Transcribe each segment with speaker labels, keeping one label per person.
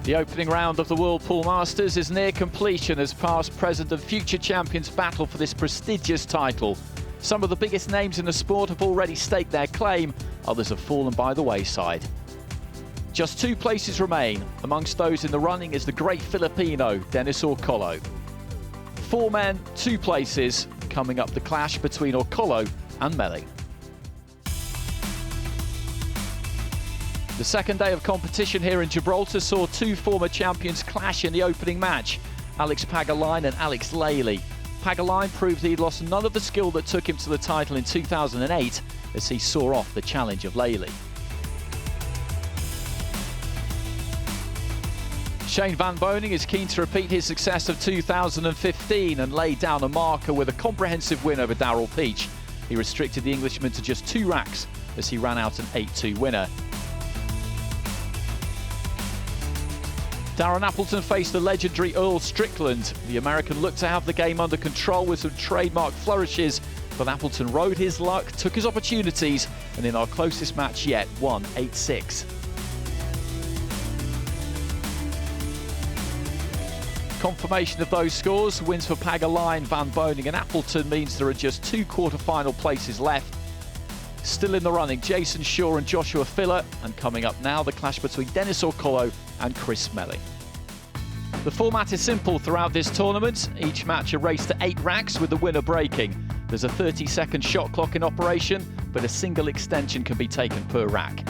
Speaker 1: The opening round of the Whirlpool Masters is near completion as past, present and future champions battle for this prestigious title. Some of the biggest names in the sport have already staked their claim, others have fallen by the wayside. Just 2 places remain. Amongst those in the running is the great Filipino, Dennis Orcollo. 4 men, 2 places. Coming up, the clash between Orcollo and Melling. The second day of competition here in Gibraltar saw 2 former champions clash in the opening match, Alex Pagaline and Alex Lely. Pagaline proved he'd lost none of the skill that took him to the title in 2008 as he saw off the challenge of Lely. Shane Van Boning is keen to repeat his success of 2015 and lay down a marker with a comprehensive win over Darrell Peach. He restricted the Englishman to just 2 racks as he ran out an 8-2 winner. Darren Appleton faced the legendary Earl Strickland. The American looked to have the game under control with some trademark flourishes, but Appleton rode his luck, took his opportunities, and in our closest match yet, won 8-6. Confirmation of those scores, wins for Pagaline, Van Boning and Appleton means there are just 2 quarter-final places left. Still in the running, Jason Shaw and Joshua Filler, and coming up now, the clash between Dennis Orcollo and Chris Melling. The format is simple throughout this tournament. Each match a race to 8 racks with the winner breaking. There's a 30-second shot clock in operation, but a single extension can be taken per rack.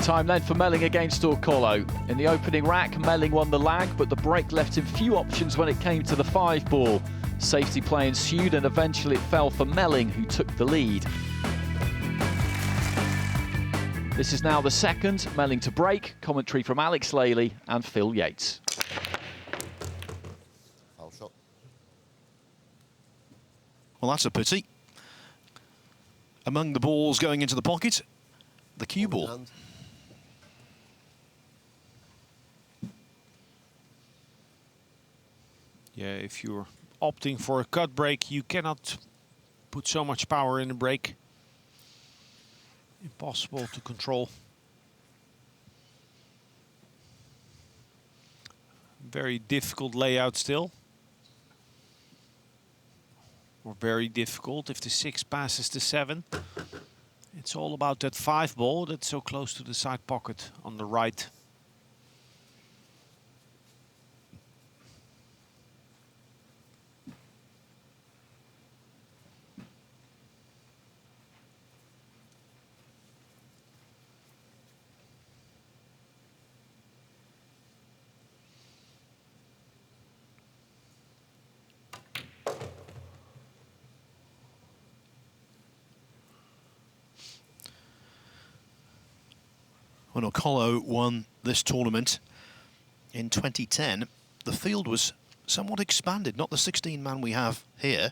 Speaker 1: Time then for Melling against Orcollo. In the opening rack, Melling won the lag, but the break left him few options when it came to the 5 ball. Safety play ensued and eventually it fell for Melling, who took the lead. This is now the second, Melling to break. Commentary from Alex Lely and Phil Yates.
Speaker 2: Shot.
Speaker 3: Well, that's a pity. Among the balls going into the pocket, the cue ball.
Speaker 4: Yeah, if you're opting for a cut break, you cannot put so much power in the break. Impossible to control. Very difficult layout still. Or very difficult if the 6 passes the 7. It's all about that 5 ball that's so close to the side pocket on the right.
Speaker 3: When Orcollo won this tournament in 2010, the field was somewhat expanded, not the 16-man we have here.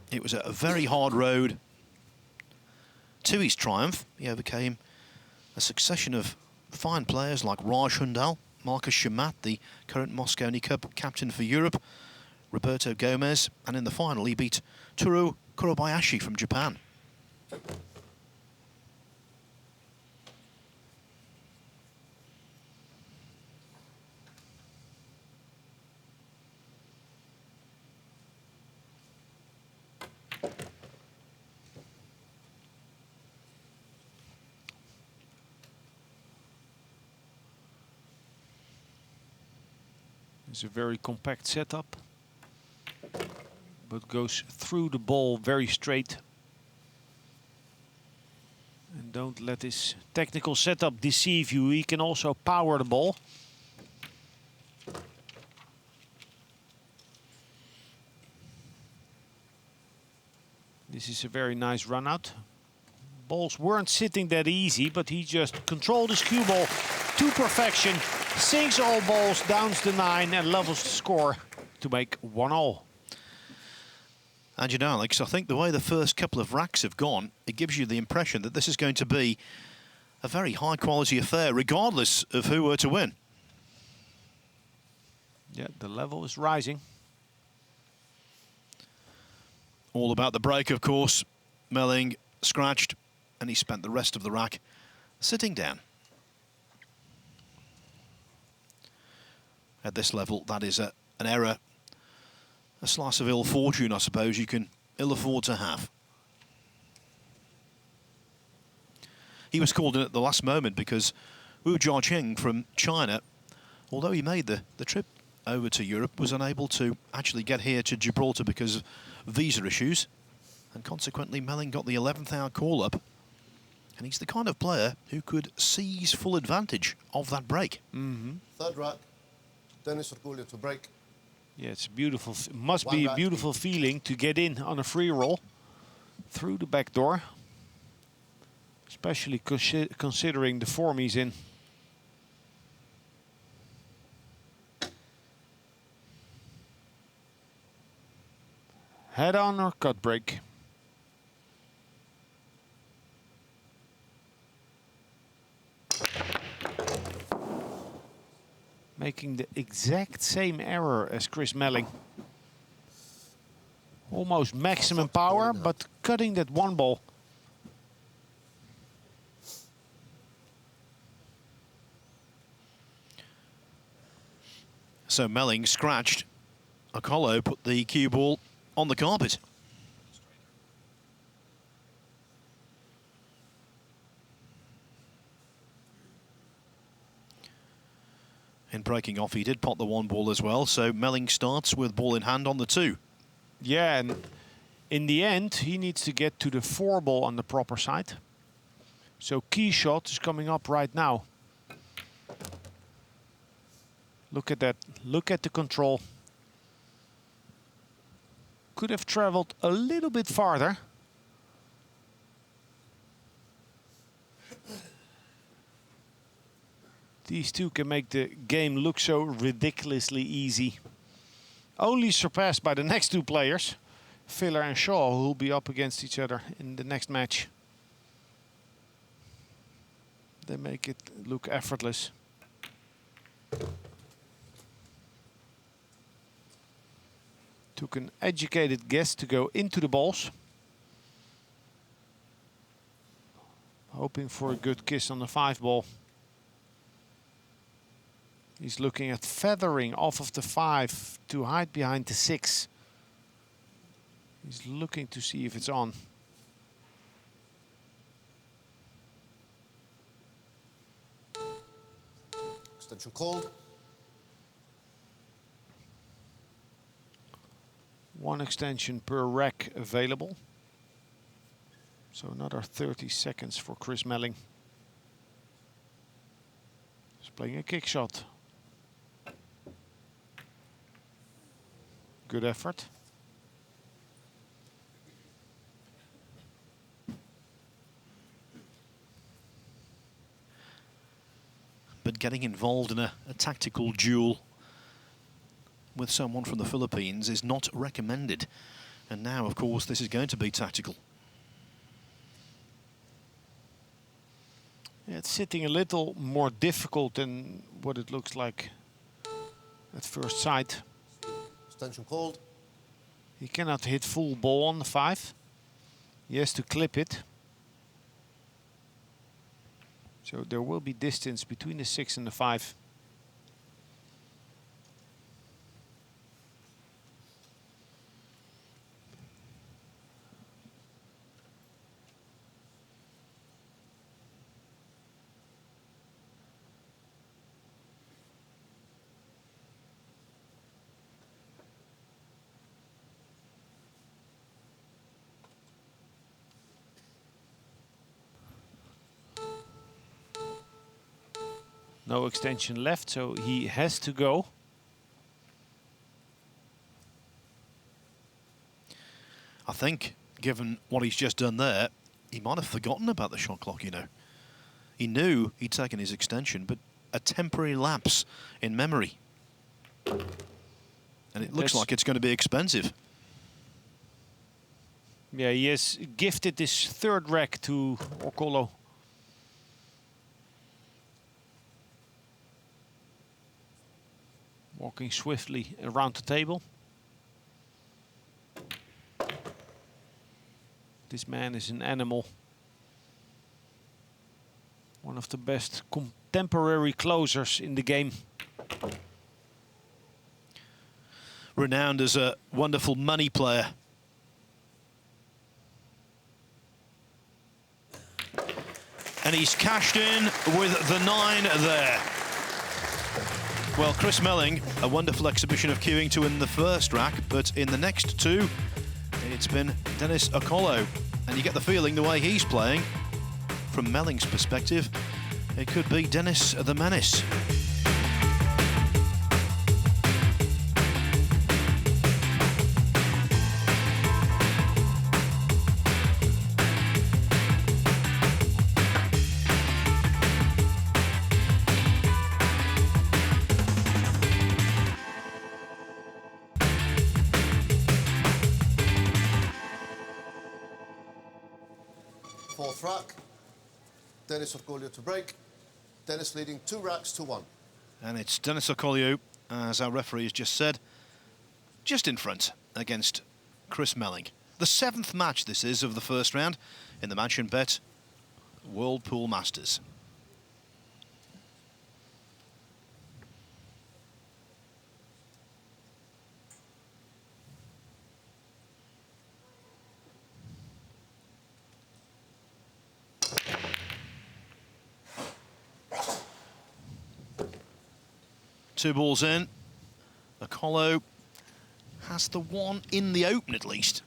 Speaker 3: It was a very hard road to his triumph. He overcame a succession of fine players like Raj Hundal, Marcus Shamat, the current Mosconi Cup captain for Europe, Roberto Gomez, and in the final he beat Toru Kurobayashi from Japan.
Speaker 4: It's a very compact setup, but goes through the ball very straight. And don't let this technical setup deceive you. He can also power the ball. This is a very nice run out. Balls weren't sitting that easy, but he just controlled his cue ball to perfection. Sinks all balls, downs the 9 and levels the score to make 1-all.
Speaker 3: And you know, Alex, I think the way the first couple of racks have gone, it gives you the impression that this is going to be a very high-quality affair, regardless of who were to win.
Speaker 4: Yeah, the level is rising.
Speaker 3: All about the break, of course. Melling scratched, and he spent the rest of the rack sitting down. At this level, that is an error, a slice of ill fortune, I suppose, you can ill afford to have. He was called in at the last moment because Wu Jiaqing from China, although he made the trip over to Europe, was unable to actually get here to Gibraltar because of visa issues. And consequently, Melling got the 11th hour call-up. And he's the kind of player who could seize full advantage of that break.
Speaker 2: Third rack, Dennis Orcollo to break.
Speaker 4: Yeah, it's a beautiful, must be a beautiful feeling to get in on a free roll through the back door. Especially considering the form he's in. Head on or cut break. Making the exact same error as Chris Melling. Almost maximum power, but cutting that one ball.
Speaker 3: So Melling scratched. Orcollo put the cue ball on the carpet. In breaking off, he did pot the one ball as well, so Melling starts with ball in hand on the 2.
Speaker 4: Yeah, and in the end, he needs to get to the 4 ball on the proper side. So key shot is coming up right now. Look at that. Look at the control. Could have traveled a little bit farther. These two can make the game look so ridiculously easy. Only surpassed by the next two players, Filler and Shaw, who will be up against each other in the next match. They make it look effortless. Took an educated guess to go into the balls. Hoping for a good kiss on the 5 ball. He's looking at feathering off of the 5 to hide behind the 6. He's looking to see if it's on.
Speaker 2: Extension called.
Speaker 4: One extension per rack available. So another 30 seconds for Chris Melling. He's playing a kick shot. Good effort.
Speaker 3: But getting involved in a tactical duel with someone from the Philippines is not recommended. And now, of course, this is going to be tactical.
Speaker 4: Yeah, it's sitting a little more difficult than what it looks like at first sight.
Speaker 2: Extension called.
Speaker 4: He cannot hit full ball on the 5. He has to clip it. So there will be distance between the 6 and the 5. No extension left, so he has to go.
Speaker 3: I think, given what he's just done there, he might have forgotten about the shot clock, you know. He knew he'd taken his extension, but a temporary lapse in memory. And it looks like it's going to be expensive.
Speaker 4: Yeah, he has gifted this 3rd rack to Orcollo. Walking swiftly around the table. This man is an animal. One of the best contemporary closers in the game.
Speaker 3: Renowned as a wonderful money player. And he's cashed in with the 9 there. Well, Chris Melling, a wonderful exhibition of queuing to win the first rack, but in the next 2, it's been Dennis Orcollo. And you get the feeling, the way he's playing, from Melling's perspective, it could be Dennis the Menace.
Speaker 2: Fourth rack. Dennis Orcollo to break. Dennis leading 2 racks to 1.
Speaker 3: And it's Dennis Orcollo, as our referee has just said, just in front against Chris Melling. The 7th match this is of the first round in the Mansion Bet World Pool Masters. Two balls in. Orcollo has the 1 in the open at least.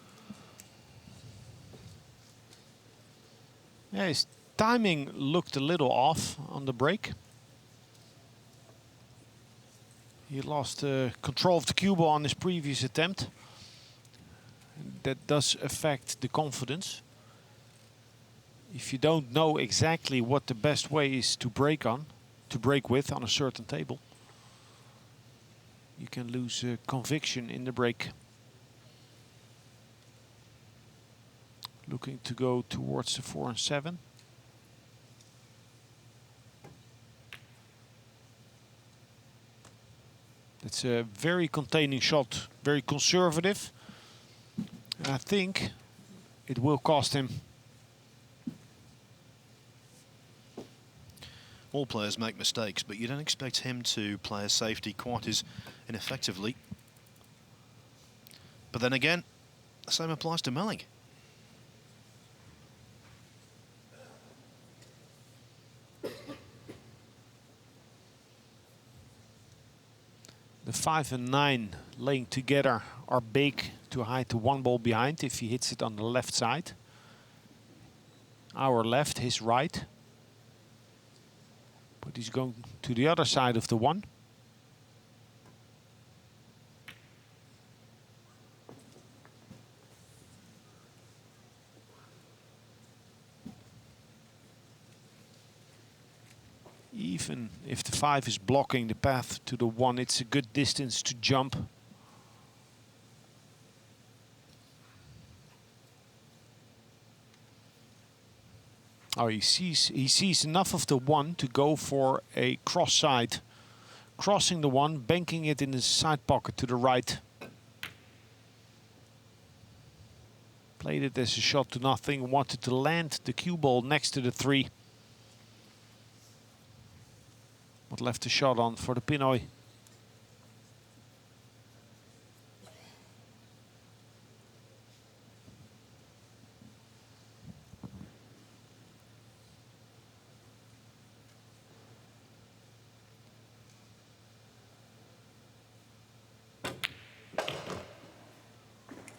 Speaker 4: Yeah, his timing looked a little off on the break. He lost control of the cue ball on his previous attempt. That does affect the confidence. If you don't know exactly what the best way is to break with on a certain table, you can lose conviction in the break. Looking to go towards the 4 and 7. That's a very containing shot, very conservative. And I think it will cost him.
Speaker 3: All players make mistakes, but you don't expect him to play a safety quite as ineffectively. But then again, the same applies to Melling.
Speaker 4: The 5 and 9 laying together are big to hide the 1 ball behind if he hits it on the left side. Our left, his right. But he's going to the other side of the 1. Even if the 5 is blocking the path to the 1, it's a good distance to jump. Oh, he sees enough of the 1 to go for a cross side. Crossing the 1, banking it in the side pocket to the right. Played it as a shot to nothing, wanted to land the cue ball next to the 3. But left the shot on for the Pinoy.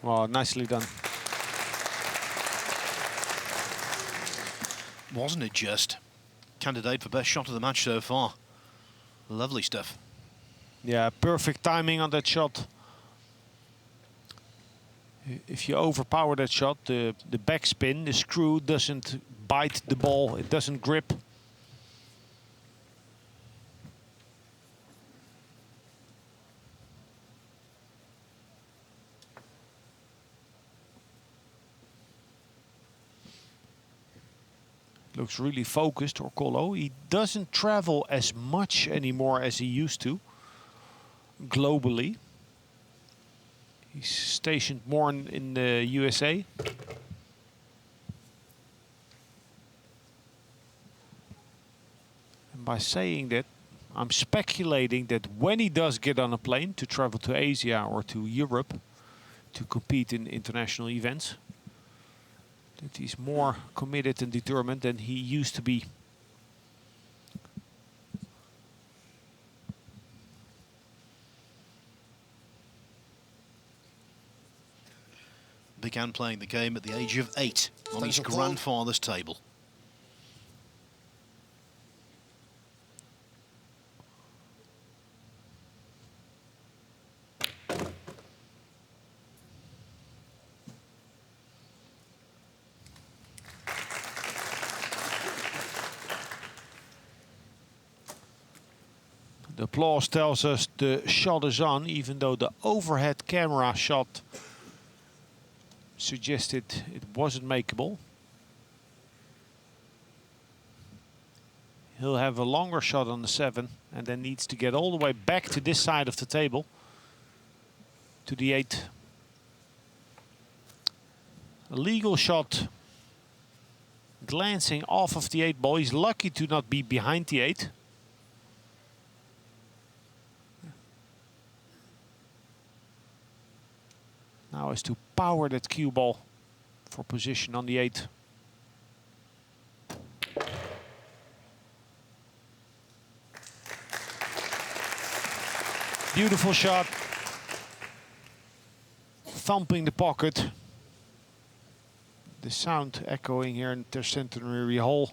Speaker 4: Well, nicely done.
Speaker 3: Wasn't it just? Candidate for best shot of the match so far. Lovely stuff.
Speaker 4: Yeah, perfect timing on that shot. If you overpower that shot, the backspin, the screw doesn't bite the ball, it doesn't grip. Looks really focused, Orcollo. He doesn't travel as much anymore as he used to, globally. He's stationed more in the USA. By saying that, I'm speculating that when he does get on a plane to travel to Asia or to Europe to compete in international events, that he's more committed and determined than he used to be.
Speaker 3: Began playing the game at the age of 8 on his
Speaker 2: Dennis Orcollo.
Speaker 3: grandfather's table.
Speaker 4: The applause tells us the shot is on, even though the overhead camera shot suggested it wasn't makeable. He'll have a longer shot on the 7 and then needs to get all the way back to this side of the table, to the 8. A legal shot glancing off of the 8 ball. He's lucky to not be behind the 8. Now is to power that cue ball for position on the 8. Beautiful shot. Thumping the pocket. The sound echoing here in the Centenary Hall.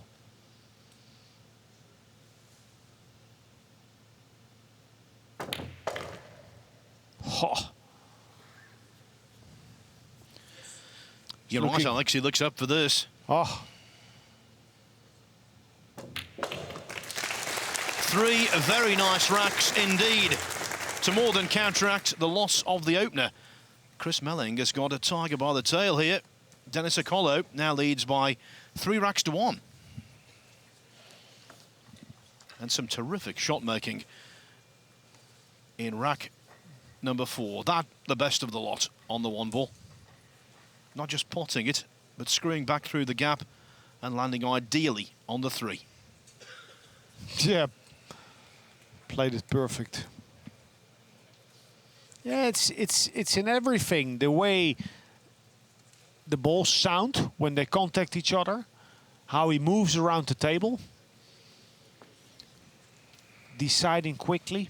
Speaker 4: Oh.
Speaker 3: You're right, Alex. He looks up for this.
Speaker 4: Oh.
Speaker 3: 3 very nice racks indeed to more than counteract the loss of the opener. Chris Melling has got a tiger by the tail here. Dennis Orcollo now leads by 3 racks to 1. And some terrific shot making in rack number 4. That the best of the lot on the 1 ball. Not just potting it, but screwing back through the gap and landing ideally on the 3.
Speaker 4: Yeah, played it perfect. Yeah, it's in everything. The way the balls sound when they contact each other, how he moves around the table, deciding quickly,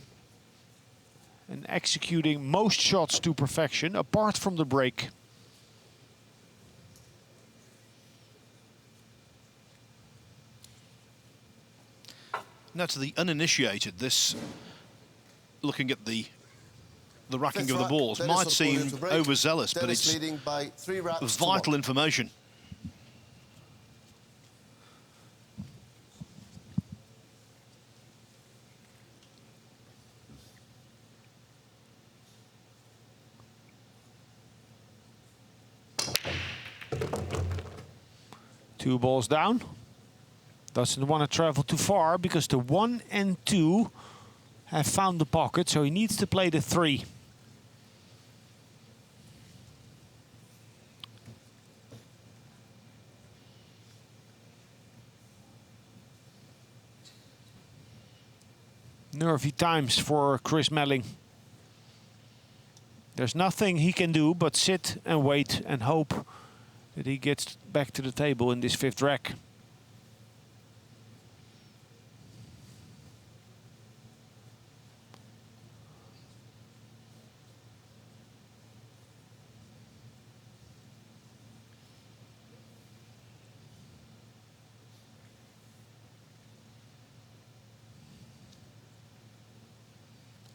Speaker 4: and executing most shots to perfection, apart from the break.
Speaker 3: Now, to the uninitiated, this, looking at the racking of the balls, might seem overzealous, but it's vital information.
Speaker 4: Two balls down. Doesn't want to travel too far because the 1 and 2 have found the pocket, so he needs to play the 3. Nervy times for Chris Melling. There's nothing he can do but sit and wait and hope that he gets back to the table in this 5th rack.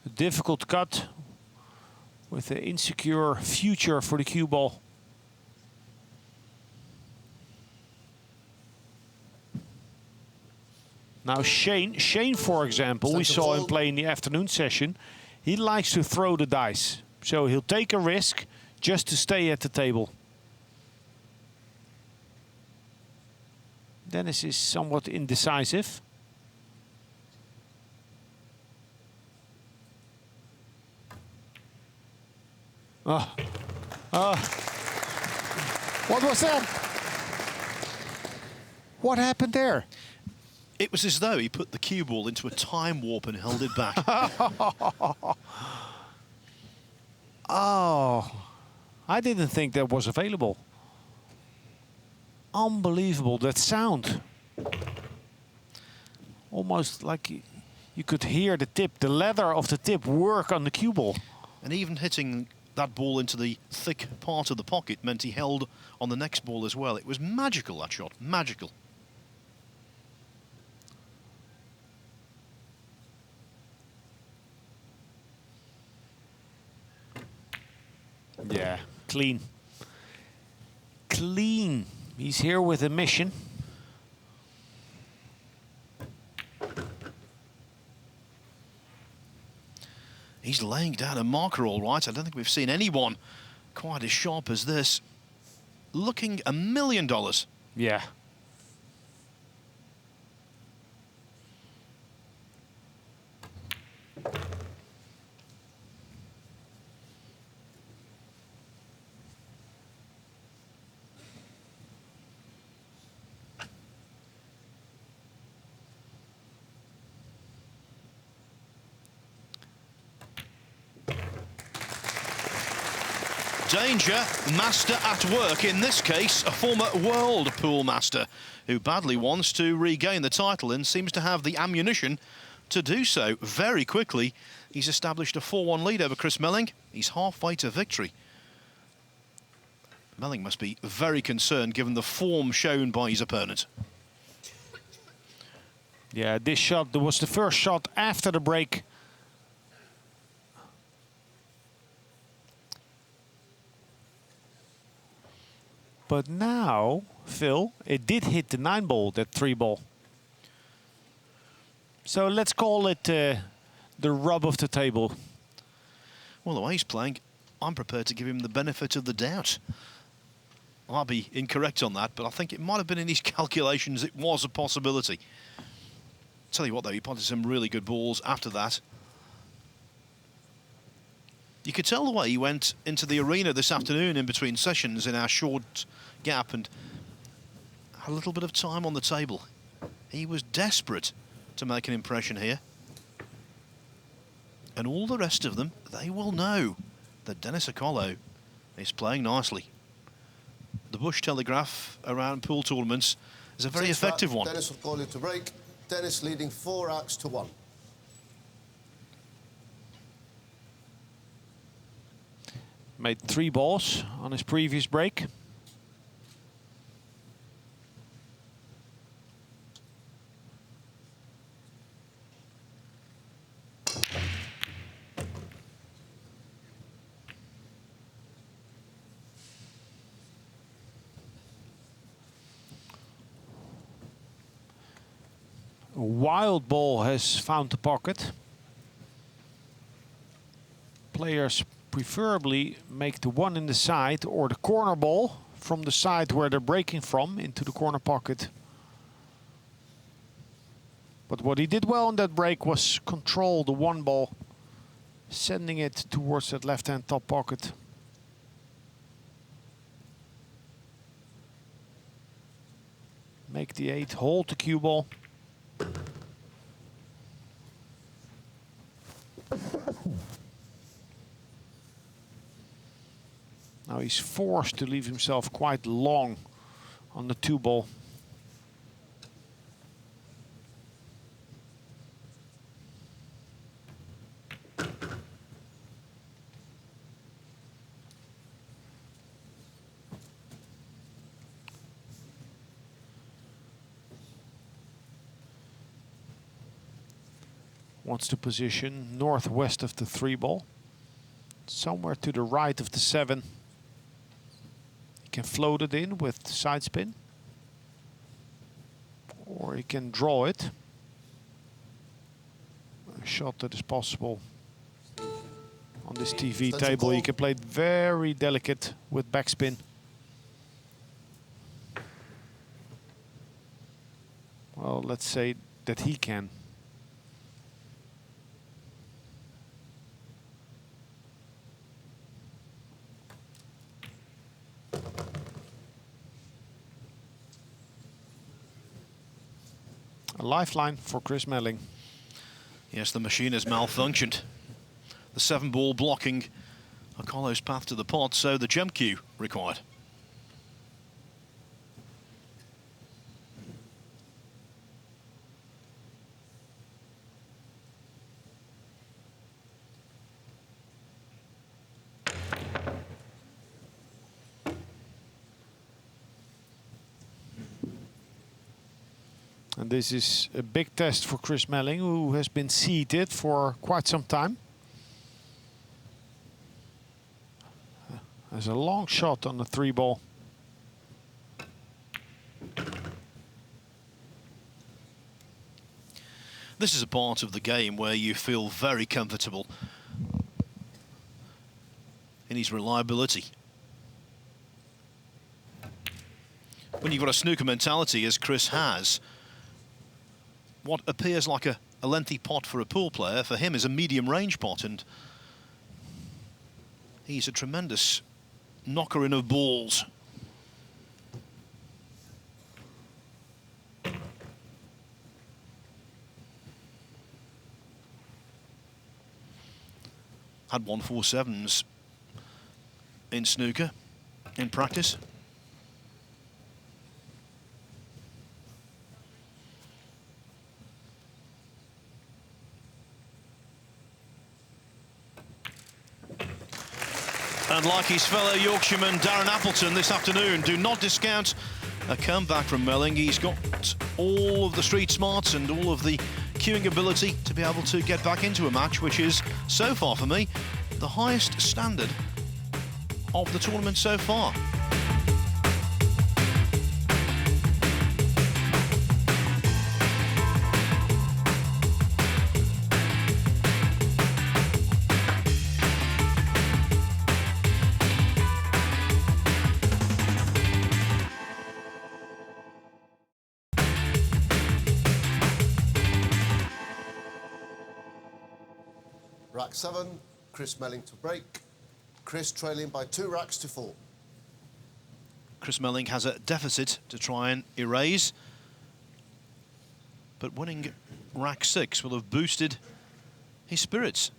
Speaker 4: A difficult cut with an insecure future for the cue ball. Now Shane, for example, we saw him play in the afternoon session. He likes to throw the dice. So he'll take a risk just to stay at the table. Dennis is somewhat indecisive. What was that? What happened there?
Speaker 3: It was as though he put the cue ball into a time warp and held it back.
Speaker 4: Oh, I didn't think that was available. Unbelievable, that sound. Almost like you could hear the tip, the leather of the tip work on the cue ball.
Speaker 3: And even hitting that ball into the thick part of the pocket meant he held on the next ball as well. It was magical, that shot, magical.
Speaker 4: Yeah, clean. Clean. He's here with a mission.
Speaker 3: He's laying down a marker all right. I don't think we've seen anyone quite as sharp as this. Looking $1 million.
Speaker 4: Yeah.
Speaker 3: Danger, master at work. In this case, a former world pool master who badly wants to regain the title and seems to have the ammunition to do so very quickly. He's established a 4-1 lead over Chris Melling. He's halfway to victory. Melling must be very concerned given the form shown by his opponent.
Speaker 4: Yeah, this shot, there was the first shot after the break. But now, Phil, it did hit the 9 ball, that 3 ball. So let's call it the rub of the table.
Speaker 3: Well, the way he's playing, I'm prepared to give him the benefit of the doubt. I'll be incorrect on that, but I think it might have been in his calculations. It was a possibility. Tell you what, though, he potted some really good balls after that. You could tell the way he went into the arena this afternoon in between sessions in our short gap and had a little bit of time on the table. He was desperate to make an impression here. And all the rest of them, they will know that Dennis Orcollo is playing nicely. The Bush Telegraph around pool tournaments is a very effective one.
Speaker 2: Dennis Orcollo to break. Dennis leading 4 racks to 1.
Speaker 4: Made 3 balls on his previous break. A wild ball has found the pocket. Players preferably make the one in the side or the corner ball from the side where they're breaking from into the corner pocket. But what he did well in that break was control the 1 ball, sending it towards that left-hand top pocket. Make the 8, hold the cue ball. Now he's forced to leave himself quite long on the 2 ball. Wants to position northwest of the 3 ball, somewhere to the right of the 7. He can float it in with side spin, or he can draw it. A shot that is possible on this TV table. He can play it very delicate with backspin. Well, let's say that he can. A lifeline for Chris Melling.
Speaker 3: Yes, the machine has malfunctioned. The 7-ball blocking Orcollo's path to the pot, so the jump cue required.
Speaker 4: And this is a big test for Chris Melling, who has been seated for quite some time. There's a long shot on the 3-ball.
Speaker 3: This is a part of the game where you feel very comfortable in his reliability. When you've got a snooker mentality, as Chris has, what appears like a lengthy pot for a pool player, for him is a medium range pot, and he's a tremendous knocker in of balls. Had 147s in snooker in practice. And like his fellow Yorkshireman Darren Appleton this afternoon, do not discount a comeback from Melling. He's got all of the street smarts and all of the cueing ability to be able to get back into a match, which is, so far for me, the highest standard of the tournament so far.
Speaker 2: Rack 7, Chris Melling to break. Chris trailing by 2 racks to 4.
Speaker 3: Chris Melling has a deficit to try and erase, but winning rack 6 will have boosted his spirits.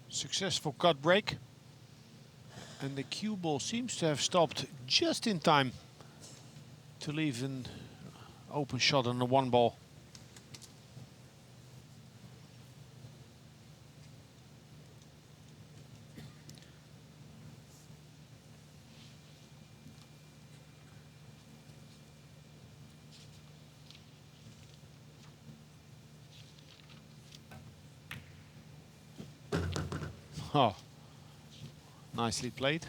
Speaker 4: Successful cut break. And the cue ball seems to have stopped just in time to leave an open shot on the 1-ball. Oh, nicely played.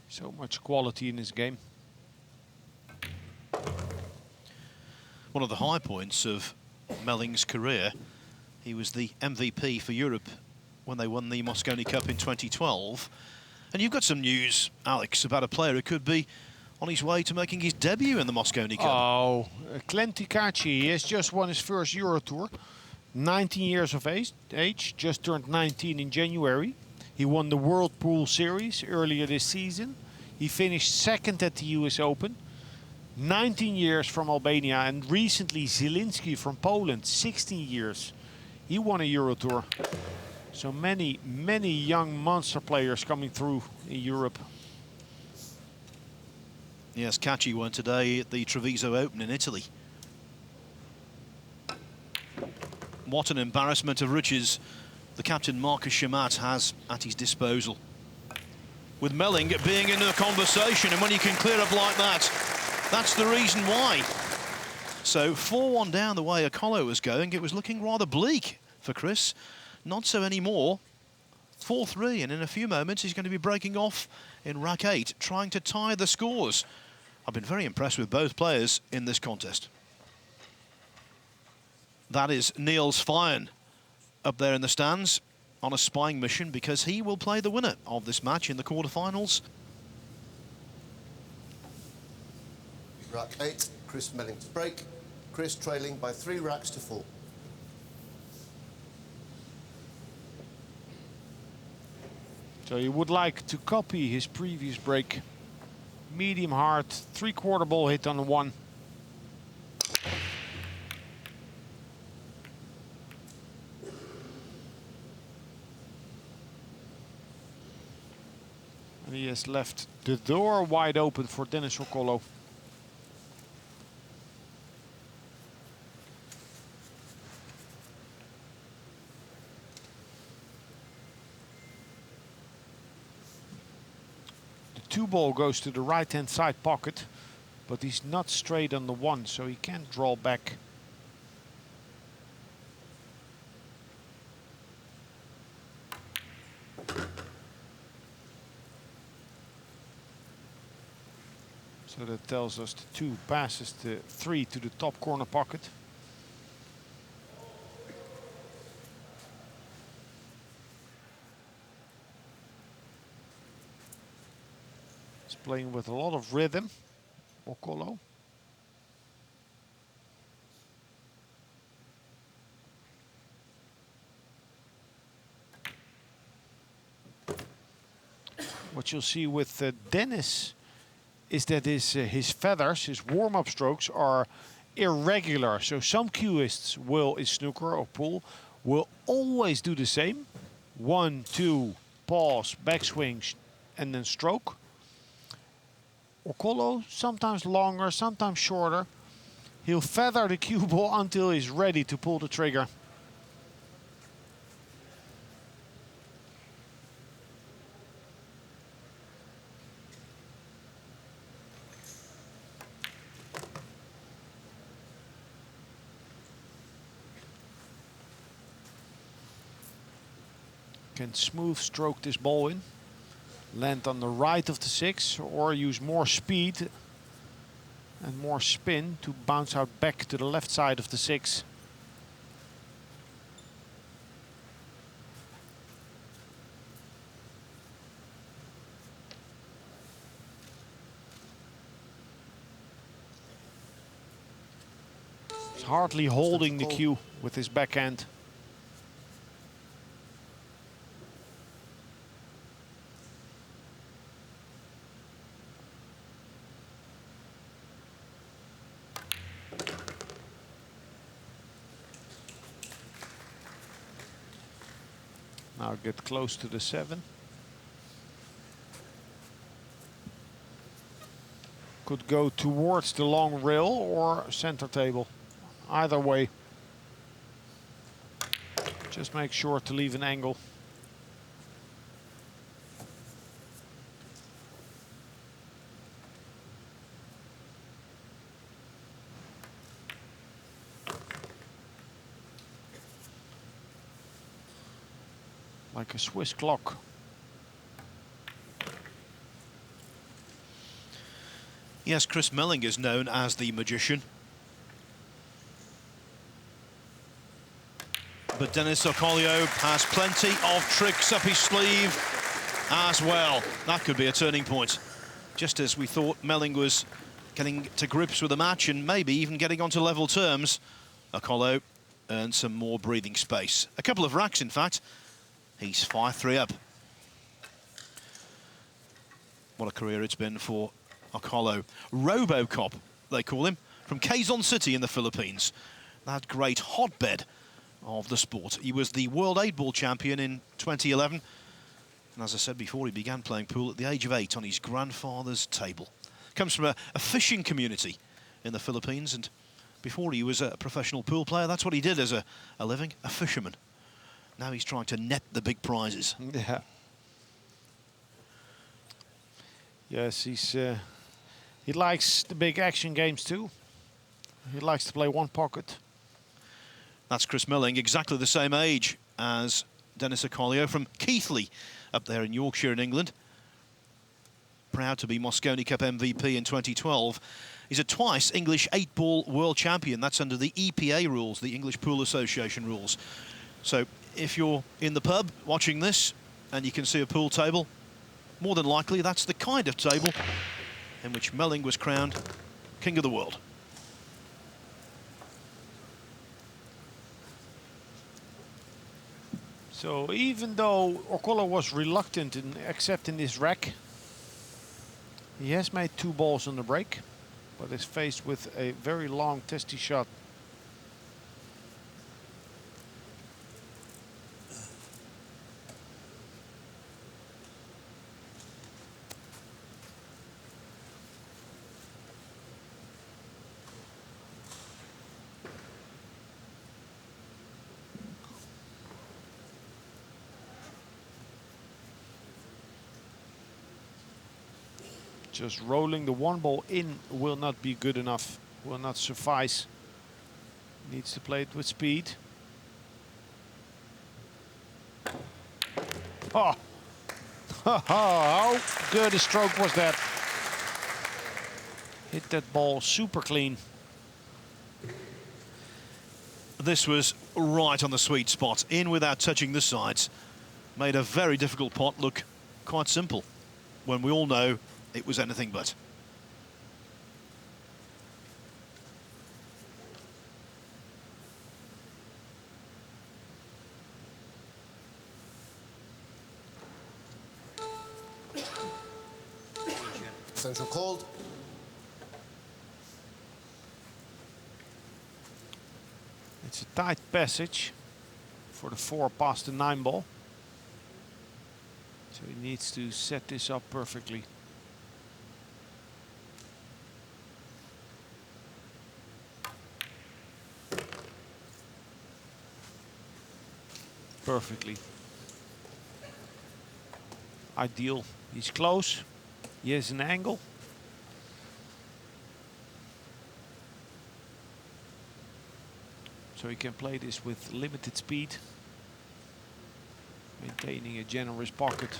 Speaker 4: So much quality in this game.
Speaker 3: One of the high points of Melling's career, he was the MVP for Europe when they won the Mosconi Cup in 2012. And you've got some news, Alex, about a player who could be on his way to making his debut in the Mosconi Cup.
Speaker 4: Oh, Clenti Caci, he has just won his first Euro Tour. 19 years of age, just turned 19 in January. He won the World Pool Series earlier this season. He finished second at the US Open. 19 years from Albania, and recently Zielinski from Poland, 16 years. He won a Euro Tour. So many young monster players coming through in Europe.
Speaker 3: Yes, Caci won today at the Treviso Open in Italy. What an embarrassment of riches the captain Marcus Chamat has at his disposal. With Melling being in the conversation, and when you can clear up like that, that's the reason why. So 4-1 down the way Orcollo was going, it was looking rather bleak for Chris. Not so anymore. 4-3, and in a few moments he's going to be breaking off in rack 8, trying to tie the scores. I've been very impressed with both players in this contest. That is Niels Feijen up there in the stands. on a spying mission because he will play the winner of this match in the quarterfinals.
Speaker 2: Rack 8, Chris Melling to break. Chris trailing by 3 racks to 4.
Speaker 4: So you would like to copy his previous break. Medium hard, 3/4 ball hit on the 1. And he has left the door wide open for Dennis Orcollo. The 2 ball goes to the right-hand side pocket, but he's not straight on the 1, so he can't draw back. So that tells us the 2 passes the 3 to the top corner pocket. He's playing with a lot of rhythm, Orcollo. What you'll see with Dennis is that his feathers, his warm-up strokes are irregular. So some cueists will, in snooker or pool, will always do the same. 1, 2, pause, backswing, and then stroke. Orcollo, sometimes longer, sometimes shorter. He'll feather the cue ball until he's ready to pull the trigger. Can smooth stroke this ball in, land on the right of the 6, or use more speed and more spin to bounce out back to the left side of the 6. He's hardly holding the cue with his backhand. Now get close to the 7. Could go towards the long rail or center table. Either way. Just make sure to leave an angle. Like a Swiss clock.
Speaker 3: Yes, Chris Melling is known as the magician. But Dennis Orcollo has plenty of tricks up his sleeve as well. That could be a turning point. Just as we thought Melling was getting to grips with the match and maybe even getting onto level terms, Orcollo earned some more breathing space. A couple of racks, in fact. He's 5-3 up. What a career it's been for Orcollo. Robocop, they call him, from Quezon City in the Philippines. That great hotbed of the sport. He was the World 8-Ball champion in 2011. And as I said before, he began playing pool at the age of 8 on his grandfather's table. Comes from a fishing community in the Philippines, and before he was a professional pool player, that's what he did as a living, a fisherman. Now he's trying to net the big prizes.
Speaker 4: Yeah. Yes, he likes the big action games too. He likes to play one pocket.
Speaker 3: That's Chris Melling, exactly the same age as Dennis Orcollo from Keighley, up there in Yorkshire in England. Proud to be Mosconi Cup MVP in 2012. He's a twice English 8-ball world champion. That's under the EPA rules, the English Pool Association rules. So if you're in the pub watching this and you can see a pool table, more than likely that's the kind of table in which Melling was crowned King of the World.
Speaker 4: So even though Orcollo was reluctant in accepting this rack, he has made 2 balls on the break, but is faced with a very long testy shot. Just rolling the 1 ball in will not be good enough, will not suffice. Needs to play it with speed. Oh, how good a stroke was that? Hit that ball super clean.
Speaker 3: This was right on the sweet spot, in without touching the sides. Made a very difficult pot look quite simple, when we all know it was anything but.
Speaker 2: Central called.
Speaker 4: It's a tight passage for the 4 past the 9 ball. So he needs to set this up perfectly. Perfectly. Ideal. He's close. He has an angle. So he can play this with limited speed, maintaining a generous pocket.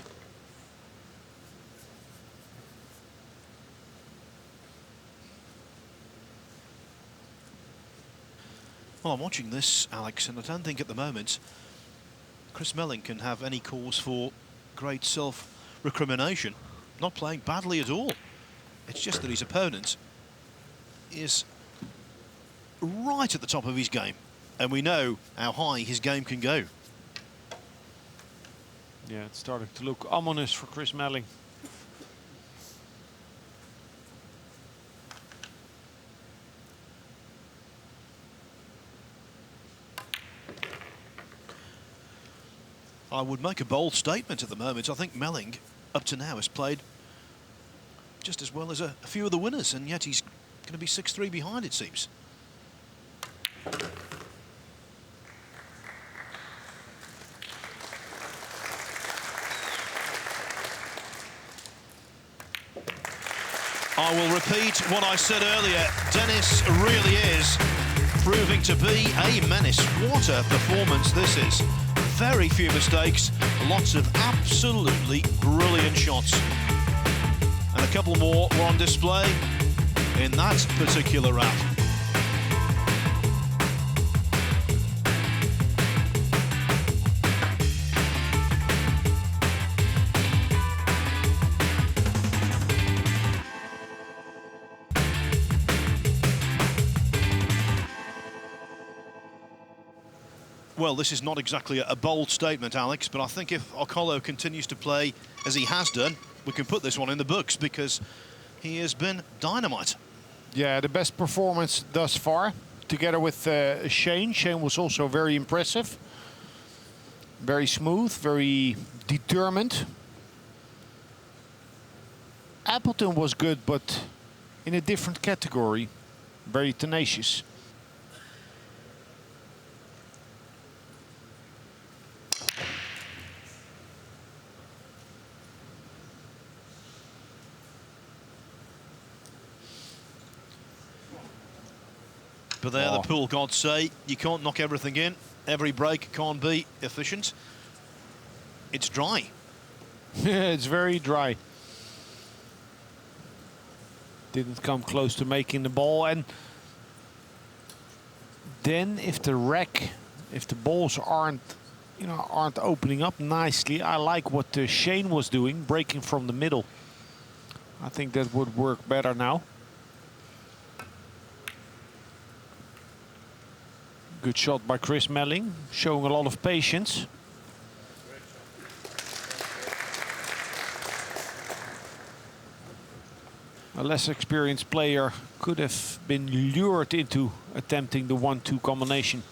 Speaker 3: Well, I'm watching this, Alex, and I don't think at the moment Chris Melling can have any cause for great self-recrimination. Not playing badly at all. It's just that his opponent is right at the top of his game, and we know how high his game can go.
Speaker 4: Yeah, it's starting to look ominous for Chris Melling.
Speaker 3: I would make a bold statement at the moment. I think Melling, up to now, has played just as well as a few of the winners, and yet he's going to be 6-3 behind, it seems. I will repeat what I said earlier. Dennis really is proving to be a menace. What a performance this is. Very few mistakes, lots of absolutely brilliant shots. And a couple more were on display in that particular round. Well, this is not exactly a bold statement, Alex, but I think if Orcollo continues to play as he has done, we can put this one in the books because he has been dynamite.
Speaker 4: Yeah, the best performance thus far, together with Shane. Shane was also very impressive. Very smooth, very determined. Appleton was good, but in a different category. Very tenacious.
Speaker 3: But there, the pool gods say you can't knock everything in. Every break can't be efficient. It's dry.
Speaker 4: It's very dry. Didn't come close to making the ball. And then if the balls aren't you know, aren't opening up nicely. I like what Shane was doing, breaking from the middle. I think that would work better now. Good shot by Chris Melling, showing a lot of patience. A less experienced player could have been lured into attempting the 1-2 combination.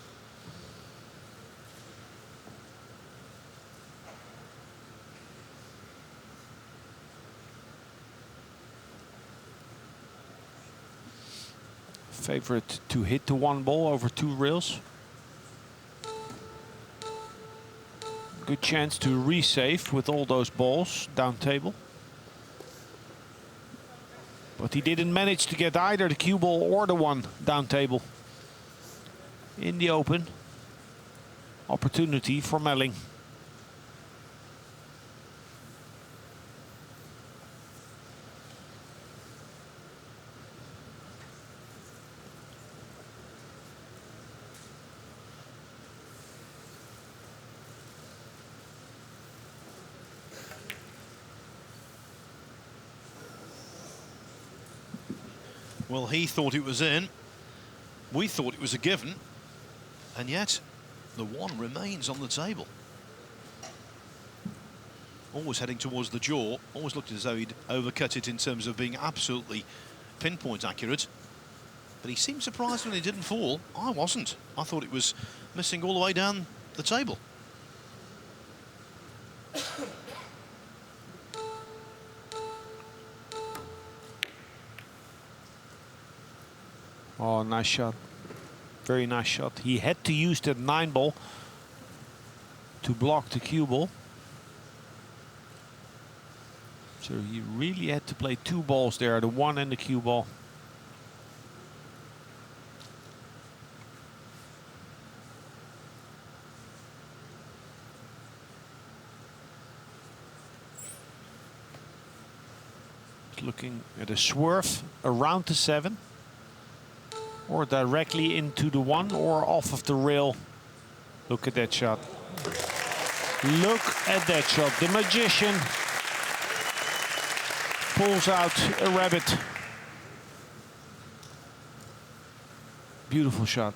Speaker 4: Favorite to hit the 1 ball over 2 rails. Good chance to resave with all those balls down table. But he didn't manage to get either the cue ball or the 1 down table. In the open, opportunity for Melling.
Speaker 3: Well, he thought it was in. We thought it was a given. And yet, the 1 remains on the table. Always heading towards the jaw. Always looked as though he'd overcut it in terms of being absolutely pinpoint accurate. But he seemed surprised when it didn't fall. I wasn't. I thought it was missing all the way down the table.
Speaker 4: Oh, nice shot. Very nice shot. He had to use that 9 ball to block the cue ball. So he really had to play 2 balls there, the 1 and the cue ball. Looking at a swerve around the 7. Or directly into the 1 or off of the rail. Look at that shot. Look at that shot. The magician pulls out a rabbit. Beautiful shot.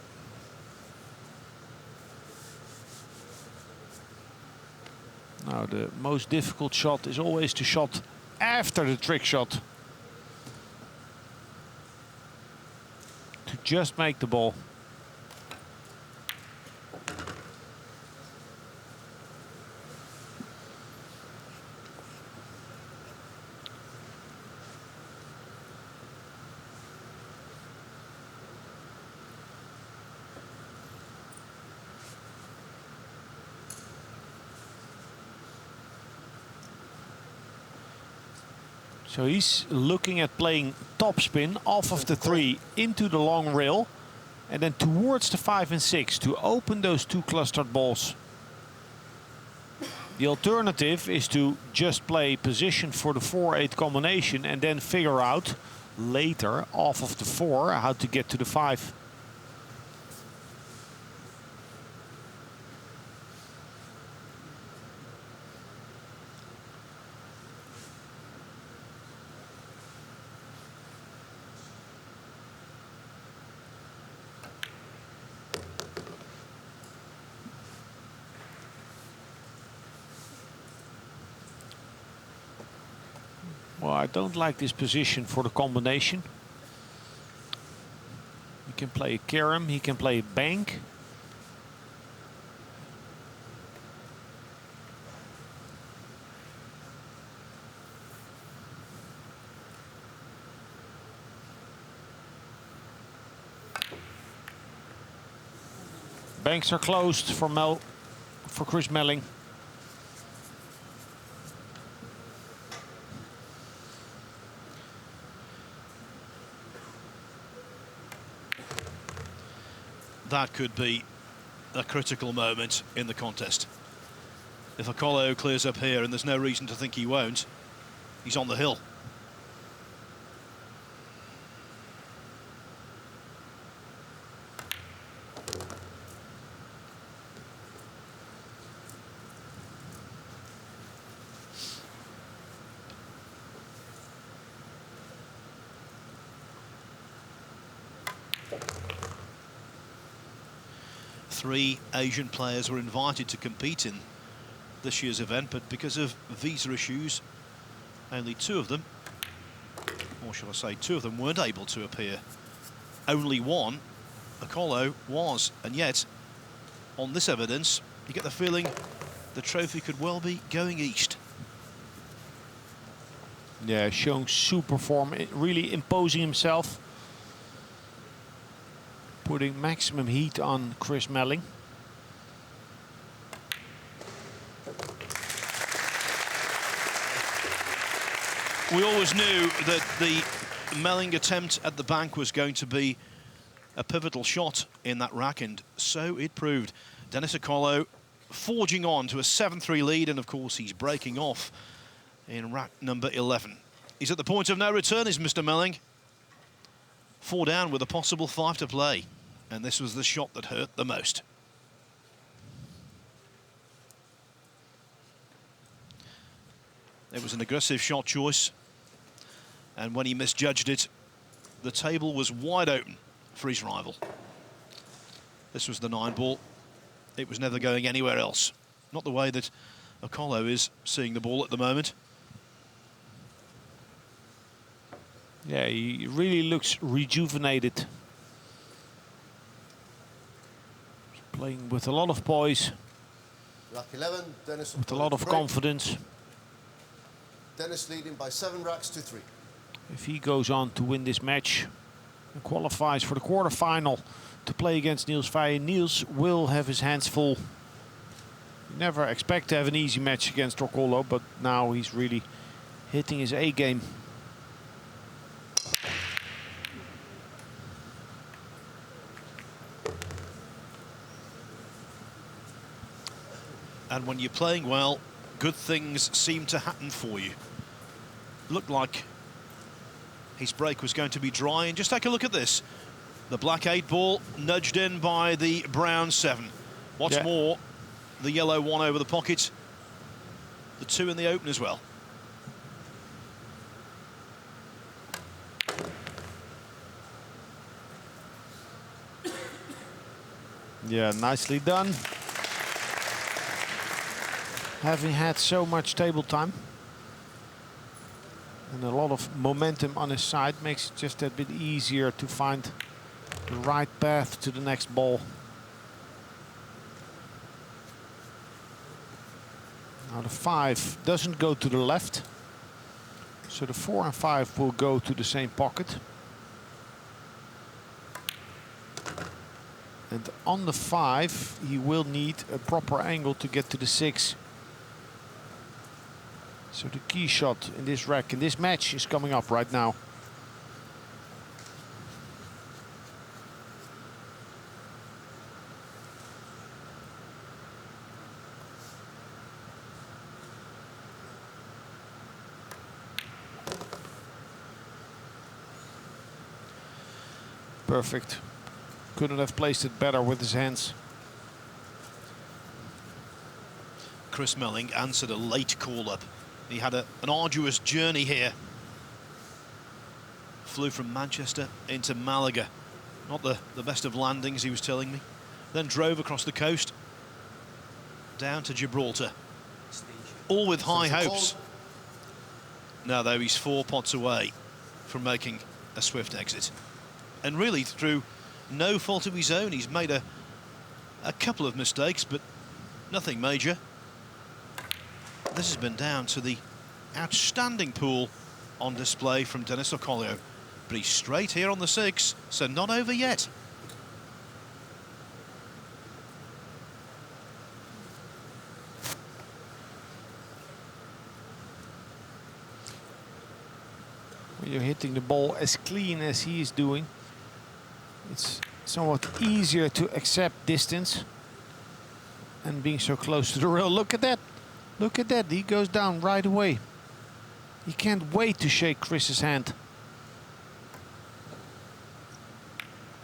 Speaker 4: Now the most difficult shot is always the shot after the trick shot. To just make the ball. So he's looking at playing topspin off of the 3 into the long rail and then towards the 5 and 6 to open those 2 clustered balls. The alternative is to just play position for the 4-8 combination and then figure out later off of the 4 how to get to the 5. Well, I don't like this position for the combination. He can play a carom, he can play a bank. Banks are closed for Chris Melling.
Speaker 3: That could be a critical moment in the contest. If Orcollo clears up here, and there's no reason to think he won't, he's on the hill. 3 Asian players were invited to compete in this year's event, but because of visa issues, only 2 of them, or shall I say 2 of them, weren't able to appear. Only one, Orcollo, was, and yet, on this evidence, you get the feeling the trophy could well be going east.
Speaker 4: Yeah, showing super form, really imposing himself. Putting maximum heat on Chris Melling.
Speaker 3: We always knew that the Melling attempt at the bank was going to be a pivotal shot in that rack, and so it proved. Dennis Orcollo forging on to a 7-3 lead, and of course he's breaking off in rack number 11. He's at the point of no return, is Mr. Melling. 4 down with a possible 5 to play, and this was the shot that hurt the most. It was an aggressive shot choice, and when he misjudged it, the table was wide open for his rival. This was the 9 ball. It was never going anywhere else. Not the way that Orcollo is seeing the ball at the moment.
Speaker 4: Yeah, he really looks rejuvenated. He's playing with a lot of poise,
Speaker 2: Rack 11, Dennis
Speaker 4: with a lot of confidence.
Speaker 2: Dennis leading by 7 racks to 3.
Speaker 4: If he goes on to win this match and qualifies for the quarterfinal to play against Niels Veijen, Niels will have his hands full. You never expect to have an easy match against Orcollo, but now he's really hitting his A game.
Speaker 3: And when you're playing well, good things seem to happen for you. Looked like his break was going to be dry, and just take a look at this. The black 8 ball nudged in by the brown 7. What's more, the yellow 1 over the pocket, the 2 in the open as well.
Speaker 4: Yeah, nicely done. Having had so much table time and a lot of momentum on his side makes it just a bit easier to find the right path to the next ball. Now the 5 doesn't go to the left, so the 4 and 5 will go to the same pocket. And on the 5 he will need a proper angle to get to the 6. So the key shot in this rack, in this match, is coming up right now. Perfect. Couldn't have placed it better with his hands.
Speaker 3: Chris Melling answered a late call-up. He had an arduous journey here. Flew from Manchester into Malaga. Not the best of landings, he was telling me. Then drove across the coast down to Gibraltar. All with high hopes. Now, though, he's 4 pots away from making a swift exit. And really, through no fault of his own, he's made a couple of mistakes, but nothing major. This has been down to the outstanding pool on display from Dennis Orcollo. But he's straight here on the 6, so not over yet.
Speaker 4: When you're hitting the ball as clean as he is doing, it's somewhat easier to accept distance and being so close to the rail. Look at that. Look at that. He goes down right away. He can't wait to shake Chris's hand.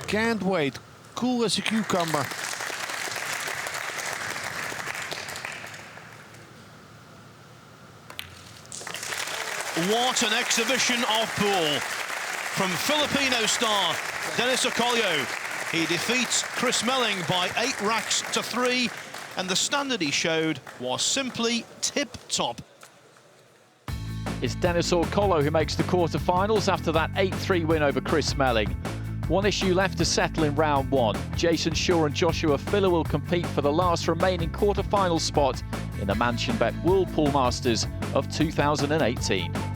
Speaker 4: Can't wait. Cool as a cucumber.
Speaker 3: What an exhibition of pool from Filipino star Dennis Orcollo. He defeats Chris Melling by 8 racks to 3, and the standard he showed was simply tip-top.
Speaker 1: It's Dennis Orcollo who makes the quarter-finals after that 8-3 win over Chris Melling. One issue left to settle in round 1. Jason Shaw and Joshua Filler will compete for the last remaining quarter-final spot in the Mansion Bet Whirlpool Masters of 2018.